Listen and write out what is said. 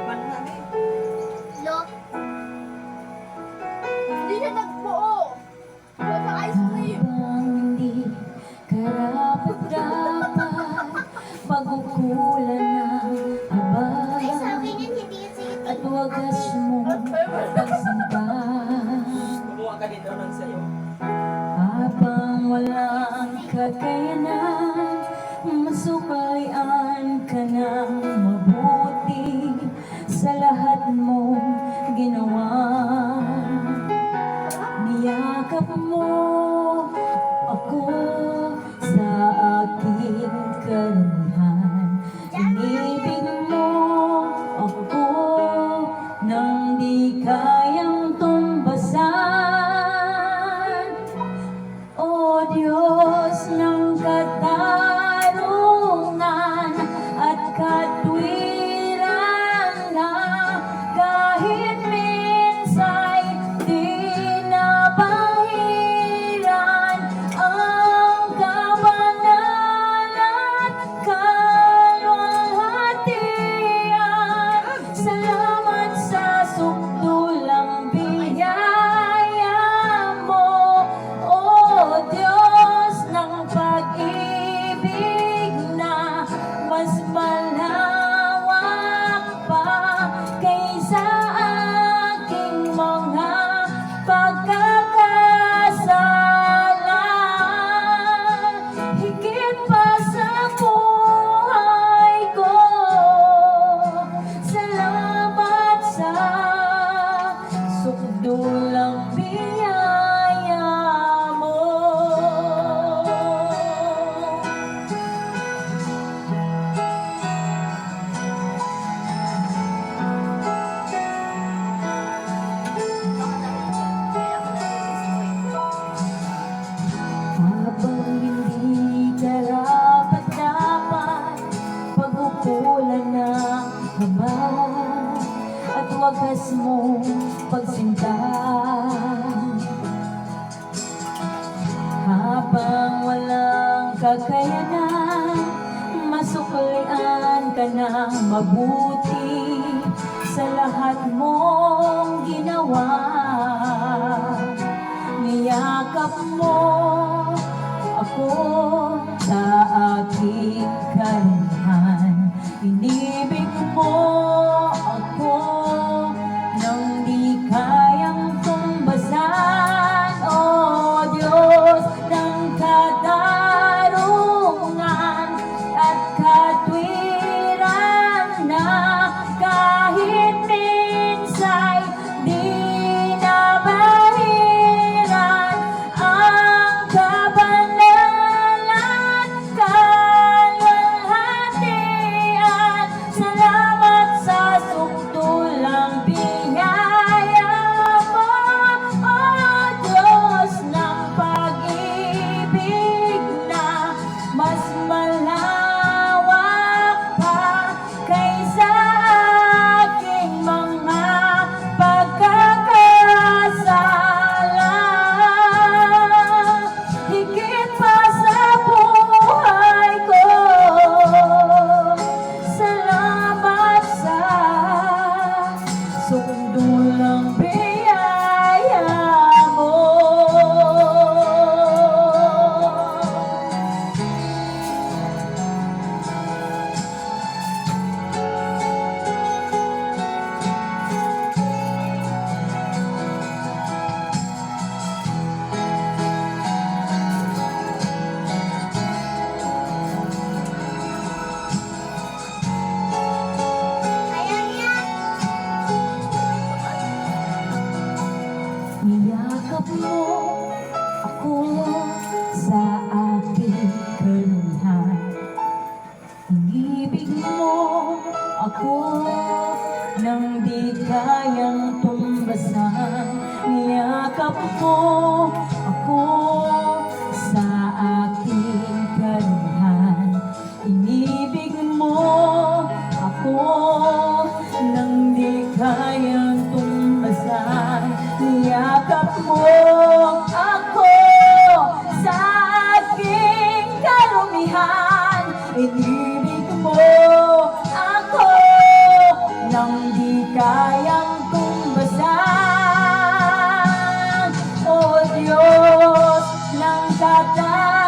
pagkain. Lo. Hindi siya nagbuo. Buo sa ice cream. Habang hindi karapat-dapat pagkukulan ng Ay, sa haba akin yan, hindi yan sige. at wagas mong pagsinta. Kumuha ka din daw ng sayo. Habang walang kakayanan, masukalian ka ng mabuti sa lahat mong ginawa. Niyakap mo ako sa aking karumihan. Inibig mo ako nang di kayang tumbasan. O Diyos ng katarungan at katwiran na kahit minsa'y di nabahiran ang kabanalan at kalwalhatian. Salamat sa sukdulang biyaya mo, O Diyos ng pag-ibig na mas malawak pa kaysa aking mga pagkakasala. Higit pa sa buhay ko, salamat sa sukdulang biyaya mo. Habang hindi karapat-dapat pagkukulan ng haba at wagas mong pagsinta. Habang walang kakayanan, masuklian ka ng mabuti sa lahat mong ginawa. Niyakap mo ako sa aking karumihan. Inibig mo ako nang di kayang tumbasan. O Diyos ng katarungan at katwiran na kahit minsa'y di nabahiran ang kabanalan, kalwalhatian. Salamat sa sukdulang biyaya mo, O Diyos ng pag-ibig na mas malawak pa kaysa aking mga pagkakasala. Higit pa sa buhay ko, salamat sa sukdulang biyaya mo. Ayan yan. Niyakap mo ako sa aking karumihan. Inibig mo ako nang di kayang tumbasan. Niyakap mo ako sa aking karumihan. Inibig mo ako nang di kayang tumbasan. Niyakap mo ako sa aking karumihan. sa